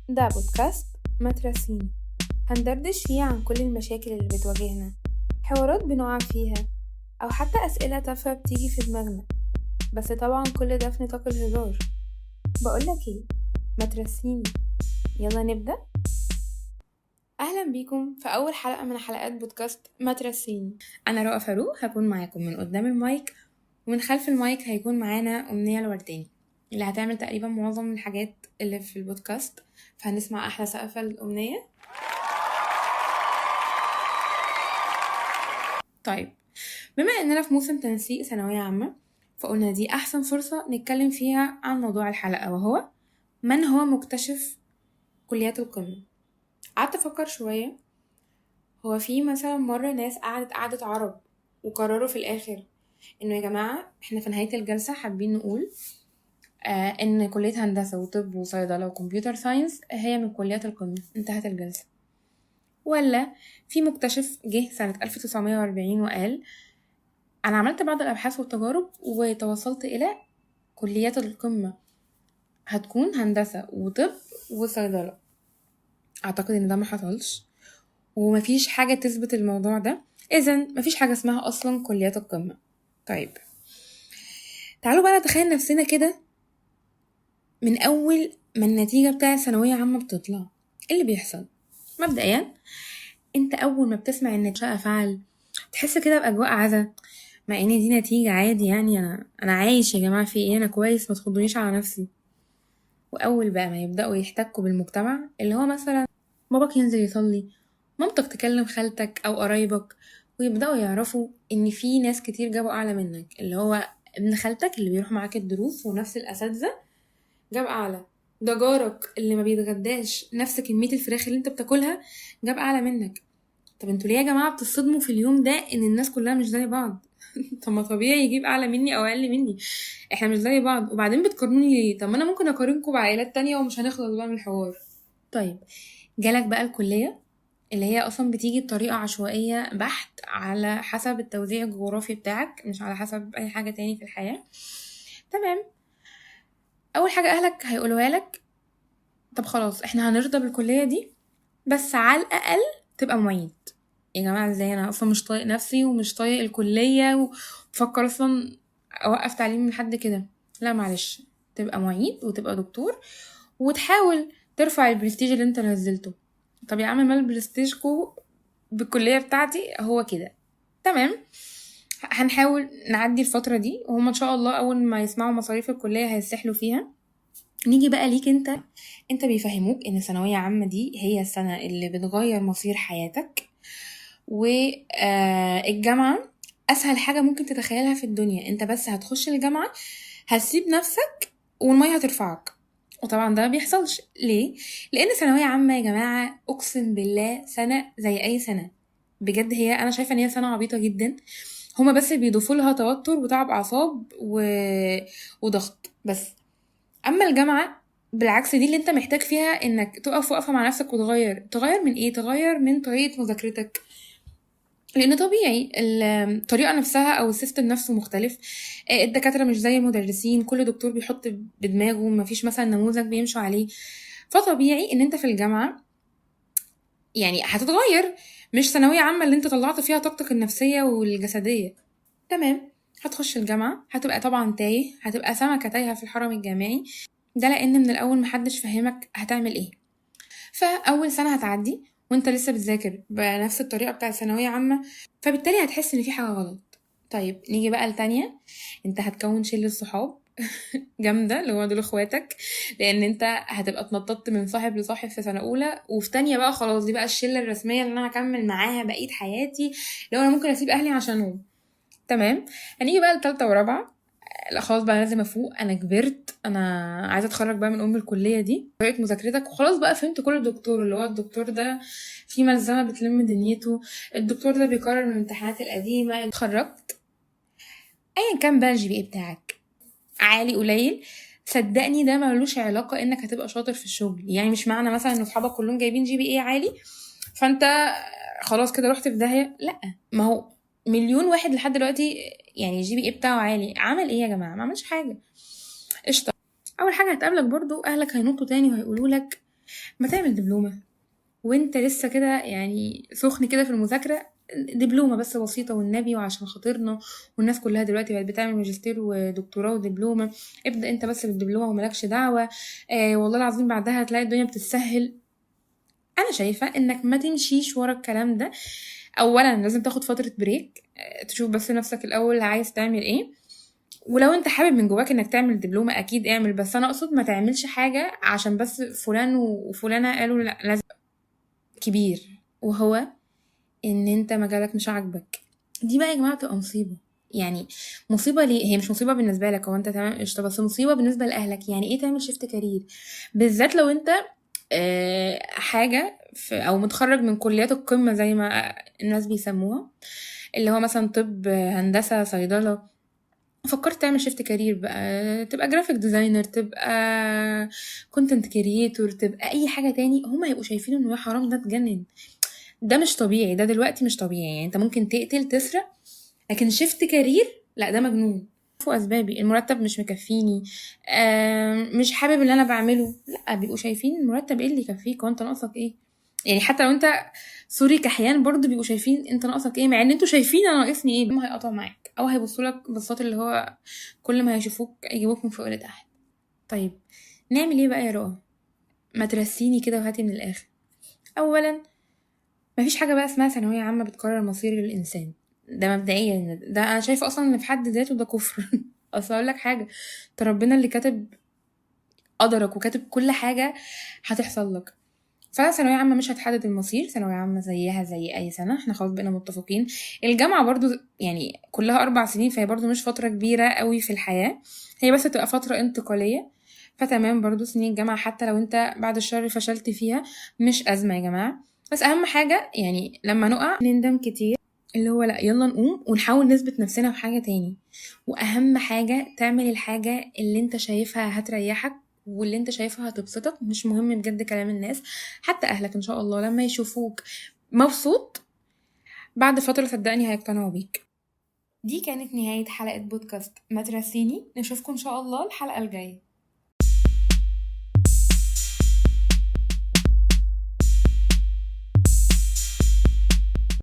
ده بودكاست مترسيني، هندردش فيه عن كل المشاكل اللي بتواجهنا، حوارات بنقع فيها أو حتى أسئلة تافهة بتيجي في دماغنا. بس طبعا كل ده في نطاق الهزار. بقولك ايه، مترسيني، يلا نبدأ. أهلا بيكم في أول حلقة من حلقات بودكاست مترسيني. أنا رؤى فاروق، هكون معاكم من قدام المايك، ومن خلف المايك هيكون معانا أمنية الورداني اللي هتعمل تقريبا معظم الحاجات اللي في البودكاست. فهنسمع أحلى سقفة لأمنية. طيب، بما اننا في موسم تنسيق ثانوية عامة، فقلنا دي احسن فرصة نتكلم فيها عن موضوع الحلقة، وهو من هو مكتشف كليات القمة. قعدت افكر شوية. هو في مثلا مرة ناس قعدت عرب وقرروا في الاخر انه يا جماعة احنا في نهاية الجلسة حابين نقول ان كلية هندسة وطب وصيدلة وكمبيوتر ساينس هي من كليات القمة، انتهت الجلسة. ولا في مكتشف جه سنة 1940 وقال أنا عملت بعض الأبحاث والتجارب وتوصلت إلى كليات القمة هتكون هندسة وطب وصيدلة. أعتقد إن ده ما حصلش، ومفيش حاجة تثبت الموضوع ده. إذن مفيش حاجة اسمها أصلا كليات القمة. طيب، تعالوا بقى نتخيل نفسنا كده من أول ما النتيجة بتاع ثانوية عامة بتطلع. إيه اللي بيحصل؟ مبدئيا انت أول ما بتسمع إن شاء فعل تحس كده بأجواء عزا، مع ان دي نتيجة عادي. يعني انا عايش يا جماعة، في ايه، انا كويس، ما تخضونيش على نفسي. واول بقى ما يبدأوا يحتكوا بالمجتمع، اللي هو مثلا باباك ينزل يصلي، مامتك تكلم خالتك او قرايبك، ويبدأوا يعرفوا ان في ناس كتير جابوا اعلى منك، اللي هو ابن خالتك اللي بيروح معاك الدروس ونفس الاساتذة جاب اعلى، ده جارك اللي ما بيتغداش نفس كمية الفراخ اللي انت بتاكلها جاب اعلى منك. طب انتوا ليه يا جماعة بتصدموا في اليوم ده ان الناس كلها مش زي بعض؟ طب ما طبيعي يجيب اعلى مني او اقل مني، احنا مش زي بعض. وبعدين بتقارنوني ليه؟ طب ما انا ممكن اقارنكم بعائلات تانية ومش هنخلص بقى من الحوار. طيب، جالك بقى الكلية اللي هي اصلا بتيجي بطريقة عشوائية بحت على حسب التوزيع الجغرافي بتاعك، مش على حسب اي حاجة تاني في الحياة. تمام، اول حاجة اهلك هيقولوها لك، طب خلاص احنا هنرضى بالكلية دي، بس على الاقل تبقى معيد. يا جماعة ازاي؟ انا اصلا مش طايق نفسي ومش طايق الكلية وبفكر اصلا اوقف تعليم لحد كده. لا معلش، تبقى معيد وتبقى دكتور وتحاول ترفع البرستيج اللي انت نزلته. طب يا عم، مال برستيجكو بالكلية بتاعتي هو كده. تمام، هنحاول نعدي الفترة دي، وهم ان شاء الله اول ما يسمعوا مصاريف الكلية هيسحلوا فيها. نيجي بقى ليك انت بيفهموك ان ثانوية عامة دي هي السنة اللي بتغير مصير حياتك. والجامعة أسهل حاجة ممكن تتخيلها في الدنيا. انت بس هتخش الجامعة، هتسيب نفسك والمية هترفعك. وطبعا ده ما بيحصلش. ليه؟ لأن ثانوية عامة يا جماعة أقسم بالله سنة زي أي سنة. بجد هي أنا شايفة إن هي سنة عبيطة جدا. هما بس بيضيفوا لها توتر وتعب أعصاب وضغط بس. أما الجامعة بالعكس، دي اللي انت محتاج فيها انك تقف وقفة مع نفسك تغير من ايه؟ تغير من طريقة مذاكرتك، لان طبيعي الطريقه نفسها او السيستم نفسه مختلف. الدكاتره مش زي المدرسين، كل دكتور بيحط بدماغه، مفيش مثلا نموذج بيمشوا عليه. فطبيعي ان انت في الجامعه يعني هتتغير، مش ثانويه عامه اللي انت طلعت فيها طاقتك النفسيه والجسديه. تمام، هتخش الجامعه هتبقى طبعا تايه، هتبقى سمكه تايهه في الحرم الجامعي. ده لان من الاول محدش فهمك هتعمل ايه. فاول سنه هتعدي وانت لسه بتذاكر بنفس الطريقه بتاعه ثانويه عامه، فبالتالي هتحس ان في حاجه غلط. طيب نيجي بقى لتانية، انت هتكون شله صحاب جامده اللي هو دول اخواتك، لان انت هتبقى اتنططت من صاحب لصاحب في سنه اولى، وفي تانية بقى خلاص دي بقى الشله الرسميه اللي انا هكمل معاها بقيه حياتي، لو انا ممكن اسيب اهلي عشانهم. تمام، هنيجي بقى لتالتة ورابعه. لا خلاص بقى، لازم افوق، انا كبرت، انا عايزه اتخرج بقى من الكليه دي، طريقه مذاكرتك وخلاص بقى فهمت كل دكتور، اللي هو الدكتور ده في ملزمه بتلم دنيته، الدكتور ده بيكرر من الامتحانات القديمه. اتخرجت، ايا كان بقى الجي بي اي بتاعك عالي قليل، صدقني ده ملوش علاقه انك هتبقى شاطر في الشغل. يعني مش معنى مثلا ان اصحابك كلهم جايبين جي بي اي عالي فانت خلاص كده رحت في داهيه. لا، ما هو مليون واحد لحد دلوقتي يعني الجي بي اي بتاعه عالي، عمل ايه يا جماعه؟ ما عملش حاجه. قشطه. اول حاجه هتقابلك برضو اهلك هينطوا تاني وهيقولوا لك ما تعمل دبلومة وانت لسه كده يعني سخن كده في المذاكرة، دبلومة بس بسيطة والنبي وعشان خاطرنا، والناس كلها دلوقتي بقت بتعمل ماجستير ودكتوراه ودبلومة. ابدأ انت بس بالدبلومة وملكش دعوة. والله العظيم بعدها هتلاقي الدنيا بتتسهل. انا شايفة انك ما تمشيش ورا الكلام ده. اولا لازم تاخد فترة بريك، تشوف بس نفسك الاول عايز تعمل ايه. ولو انت حابب من جواك انك تعمل دبلومة اكيد اعمل، بس انا اقصد ما تعملش حاجة عشان بس فلان وفلانة قالوا لا لازم. كبير وهو ان انت مجالك مش عاجبك، دي بقى يا جماعة بتبقى مصيبة. يعني مصيبة ليه؟ هي مش مصيبة بالنسبة لك، هو انت تمام قشطة، بس مصيبة بالنسبة لأهلك. يعني ايه تعمل شيفت كارير؟ بالذات لو انت حاجة او متخرج من كليات القمة زي ما الناس بيسموها، اللي هو مثلا طب، هندسة، صيدلة. فكرت تعمل شيفت كارير بقى، تبقى جرافيك ديزاينر، تبقى كونتنت كرييتور، تبقى اي حاجة تاني، هم هيبقوا شايفين انه يا حرام ده اتجنن. ده مش طبيعي، ده دلوقتي مش طبيعي. يعني انت ممكن تقتل تسرق، لكن شيفت كارير لا، ده مجنون. فوق اسبابي المرتب مش مكفيني، مش حابب اللي انا بعمله، لا بيبقوا شايفين المرتب ايه اللي يكفيك وانت ناقصك ايه. يعني حتى لو انت سوري كحيان برضو بيبقوا شايفين انت ناقصك ايه، مع ان انتوا شايفين انا ناقصني ايه. هم هيقطعوا معاك او هيبصوا لك بصات اللي هو كل ما هيشوفوك يجيبوك من فوق لتحت. طيب نعمل ايه بقى يا رؤى؟ ما ترسيني كده وهاتي من الاخر. اولا مفيش حاجة بقى اسمها ثانوية عامة بتقرر مصير الإنسان، ده مبدئيا. ده أنا شايفة أصلا إن في حد ذاته ده كفر. أصل أقول لك حاجة، ده ربنا اللي كاتب قدرك وكاتب كل حاجة هتحصل لك. فثانوية عامة مش هتحدد المصير، ثانوية عامة زيها زي أي سنة، احنا خلاص بقينا متفقين. الجامعة برضو يعني كلها 4 سنين، فهي برضو مش فترة كبيرة قوي في الحياة، هي بس تبقى فترة انتقالية. فتمام برضو سنين الجامعة حتى لو انت بعد الشر فشلت فيها مش أزمة يا جماعة. بس أهم حاجة يعني لما نقع نندم كتير، اللي هو لأ يلا نقوم ونحاول نثبت نفسنا في حاجة تاني. وأهم حاجة تعمل الحاجة اللي انت شايفها هتريحك واللي انت شايفها هتبسطك، مش مهم بجد كلام الناس. حتى أهلك إن شاء الله لما يشوفوك مبسوط بعد فترة صدقني هيقتنعوا بيك. دي كانت نهاية حلقة بودكاست ما ترسيني، نشوفكم إن شاء الله الحلقة الجاية.